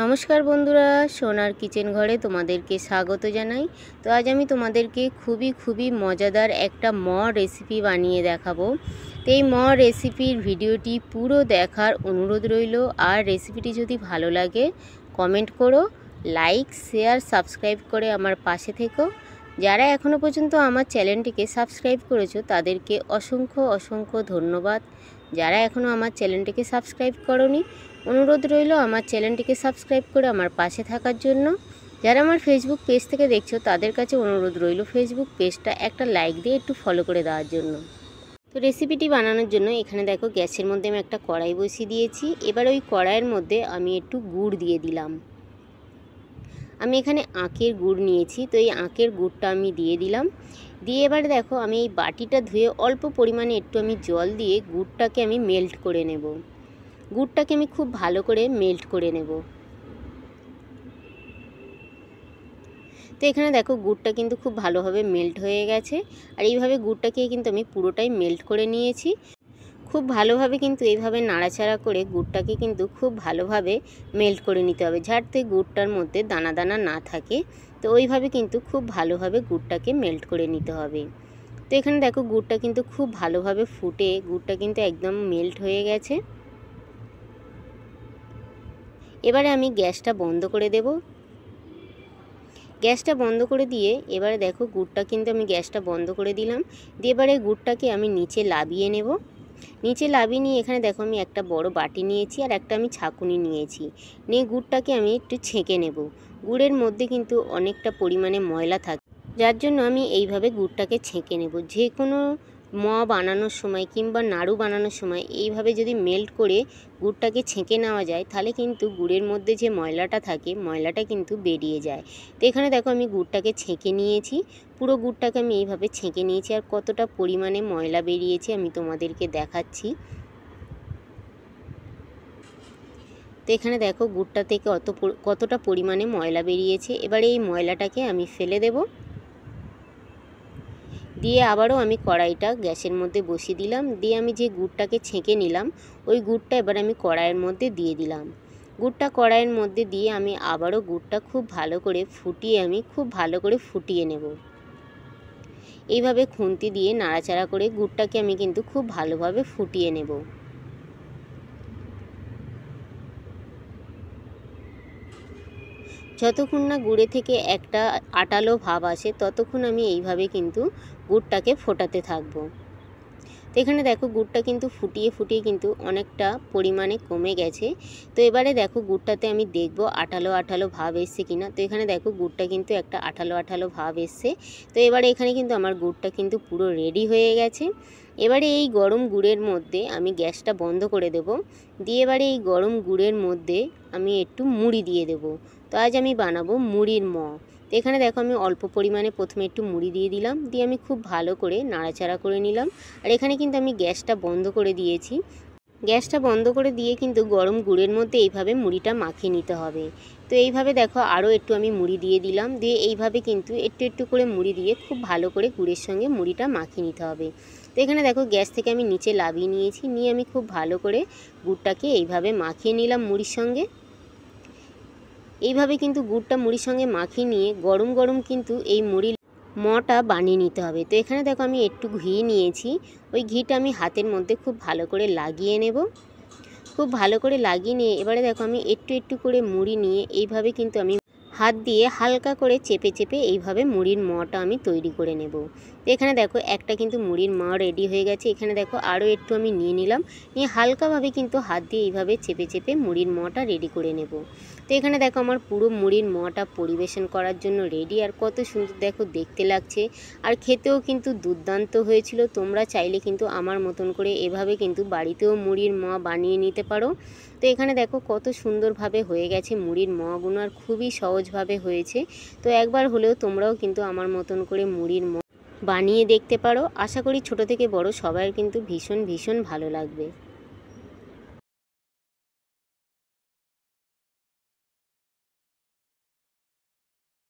নমস্কার বন্ধুরা, সোনার কিচেন ঘরে তোমাদেরকে স্বাগত জানাই। তো আজ আমি তোমাদেরকে খুবই মজাদার একটা রেসিপি বানিয়ে দেখাবো। তো এই রেসিপির ভিডিওটি পুরো দেখার অনুরোধ রইল। আর রেসিপিটি যদি ভালো লাগে কমেন্ট করো, লাইক শেয়ার সাবস্ক্রাইব করে আমার পাশে থেকো। যারা এখনও পর্যন্ত আমার চ্যানেলটিকে সাবস্ক্রাইব করেছো তাদেরকে অসংখ্য ধন্যবাদ। যারা এখনও আমার চ্যানেলটিকে সাবস্ক্রাইব করোনি, অনুরোধ রইল আমার চ্যানেলটিকে সাবস্ক্রাইব করে আমার পাশে থাকার জন্য। যারা আমার ফেসবুক পেজ থেকে দেখছো তাদের কাছে অনুরোধ রইল ফেসবুক পেজটা একটা লাইক দিয়ে একটু ফলো করে দেওয়ার জন্য। তো রেসিপিটি বানানোর জন্য এখানে দেখো গ্যাসের মধ্যে আমি একটা কড়াই বসিয়ে দিয়েছি। এবার ওই কড়াইয়ের মধ্যে আমি একটু গুড় দিয়ে দিলাম। আমি এখানে আখের গুড় নিয়েছি, তো এই আখের গুড়টা আমি দিয়ে দিলাম। দিয়ে এবারে দেখো আমি এই বাটিটা ধুয়ে অল্প পরিমাণে একটু আমি জল দিয়ে গুড়টাকে আমি মেল্ট করে নেব। গুড়টাকে আমি খুব ভালো করে মেল্ট করে নেব। তো এখানে দেখো গুড়টা কিন্তু খুব ভালোভাবে মেল্ট হয়ে গেছে। আর এইভাবে গুড়টাকে কিন্তু আমি পুরোটাই মেল্ট করে নিয়েছি। খুব ভালোভাবে কিন্তু এইভাবে নাড়াচাড়া করে গুড়টাকে কিন্তু খুব ভালোভাবে মেল্ট করে নিতে হবে, যাতে গুড়টার মধ্যে দানা দানা না থাকে। তো ওইভাবে কিন্তু খুব ভালোভাবে গুড়টাকে মেল্ট করে নিতে হবে। তো এখানে দেখো গুড়টা কিন্তু খুব ভালোভাবে ফুটে গুড়টা কিন্তু একদম মেল্ট হয়ে গেছে। এবারে আমি গ্যাসটা বন্ধ করে দেব। গ্যাসটা বন্ধ করে দিয়ে এবারে দেখো গুড়টা কিন্তু আমি গ্যাসটা বন্ধ করে দিলাম। দিয়ে এবারে গুড়টাকে আমি নিচে লাবিয়ে নেব। নিচে লাবিয়ে নিয়ে এখানে দেখো আমি একটা বড় বাটি নিয়েছি আর একটা আমি ছাঁকুনি নিয়েছি। নিয়ে গুড়টাকে আমি একটু ছেঁকে নেব। গুড়ের মধ্যে কিন্তু অনেকটা পরিমাণে ময়লা থাকে, যার জন্য আমি এইভাবে গুড়টাকে ছেঁকে নেব। যে কোনো বানানোর সময় কিংবা নাড়ু বানানোর সময় এইভাবে যদি মেল্ট করে গুড়টাকে ছেঁকে নেওয়া যায় তাহলে কিন্তু গুড়ের মধ্যে যে ময়লাটা থাকে ময়লাটা কিন্তু বেরিয়ে যায়। তো এখানে দেখো আমি গুড়টাকে ছেঁকে নিয়েছি। পুরো গুড়টাকে আমি এইভাবে ছেঁকে নিয়েছি। আর কতটা পরিমাণে ময়লা বেরিয়েছে আমি তোমাদেরকে দেখাচ্ছি। তো এখানে দেখো গুড়টা থেকে কতটা পরিমাণে ময়লা বেরিয়েছে। এবারে এই ময়লাটাকে আমি ফেলে দেব। দিয়ে আবারও আমি কড়াইটা গ্যাসের মধ্যে বসিয়ে দিলাম। দিয়ে আমি যে গুড়টাকে ছেঁকে নিলাম ওই গুড়টা এবার আমি কড়াইয়ের মধ্যে দিয়ে দিলাম। গুড়টা কড়াইয়ের মধ্যে দিয়ে আমি আবারও গুড়টা খুব ভালো করে ফুটিয়ে নেব। এইভাবে খুন্তি দিয়ে নাড়াচাড়া করে গুড়টাকে আমি কিন্তু খুব ভালোভাবে ফুটিয়ে নেব। যতক্ষণ না গুড়ে থেকে একটা আটালো ভাব আসে ততক্ষণ আমি এইভাবে কিন্তু গুড়টাকে ফোটাতে থাকবো। তো এখানে দেখো গুড়টা কিন্তু ফুটিয়ে কিন্তু অনেকটা পরিমাণে কমে গেছে। তো এবারে দেখো গুড়টাতে আমি দেখব আঠালো ভাব এসছে কিনা। তো এখানে দেখো গুড়টা কিন্তু একটা আঠালো ভাব এসছে। তো এবারে এখানে কিন্তু আমার গুড়টা কিন্তু পুরো রেডি হয়ে গেছে। এবারে এই গরম গুড়ের মধ্যে আমি গ্যাসটা বন্ধ করে দেব। দিয়ে এবারে এই গরম গুড়ের মধ্যে আমি একটু মুড়ি দিয়ে দেব। তো আজ আমি বানাবো মুড়ির তো এখানে দেখো আমি অল্প পরিমাণে প্রথমে একটু মুড়ি দিয়ে দিলাম। দিয়ে আমি খুব ভালো করে নাড়াচাড়া করে নিলাম। আর এখানে কিন্তু আমি গ্যাসটা বন্ধ করে দিয়েছি। গ্যাসটা বন্ধ করে দিয়ে কিন্তু গরম গুড়ের মধ্যে এইভাবে মুড়িটা মাখিয়ে নিতে হবে। তো এইভাবে দেখো আরও একটু আমি মুড়ি দিয়ে দিলাম। দিয়ে এইভাবে কিন্তু একটু করে মুড়ি দিয়ে খুব ভালো করে গুড়ের সঙ্গে মুড়িটা মাখিয়ে নিতে হবে। তো এখানে দেখো গ্যাস থেকে আমি নিচে লাভিয়ে নিয়েছি। নিয়ে আমি খুব ভালো করে গুড়টাকে এইভাবে মাখিয়ে নিলাম মুড়ির সঙ্গে। এইভাবে কিন্তু গুড়টা মুড়ির সঙ্গে মাখিয়ে নিয়ে গরম কিন্তু এই মুড়িটা বানিয়ে নিতে হবে। তো এখানে দেখো আমি একটু ঘি নিয়েছি। ওই ঘিটা আমি হাতের মধ্যে খুব ভালো করে লাগিয়ে নেব। খুব ভালো করে লাগিয়ে নিয়ে এবারে দেখো আমি একটু করে মুড়ি নিয়ে এইভাবে কিন্তু আমি হাত দিয়ে হালকা করে চেপে এইভাবে মুড়ির মটা আমি তৈরি করে নেব। তো এখানে দেখো একটা কিন্তু মুড়ির রেডি হয়ে গেছে। এখানে দেখো আরও একটু আমি নিয়ে নিলাম। নিয়ে হালকাভাবে কিন্তু হাত দিয়ে এইভাবে চেপে মুড়ির মটা রেডি করে নেব। তো এখানে দেখো আমার পুরো মুড়ির মটা পরিবেশন করার জন্য রেডি। আর কত সুন্দর দেখো দেখতে লাগছে। আর খেতেও কিন্তু দুর্দান্ত হয়েছিল। তোমরা চাইলে কিন্তু আমার মতন করে এভাবে কিন্তু বাড়িতেও মুড়ির বানিয়ে নিতে পারো। তো এখানে দেখো কত সুন্দরভাবে হয়ে গেছে মুড়ির গুলো। আর খুবই সহজভাবে হয়েছে। তো একবার হলেও তোমরাও কিন্তু আমার মতন করে মুড়ির বানিয়ে দেখতে পারো। আশা করি ছোট থেকে বড় সবার কিন্তু ভীষণ ভালো লাগবে।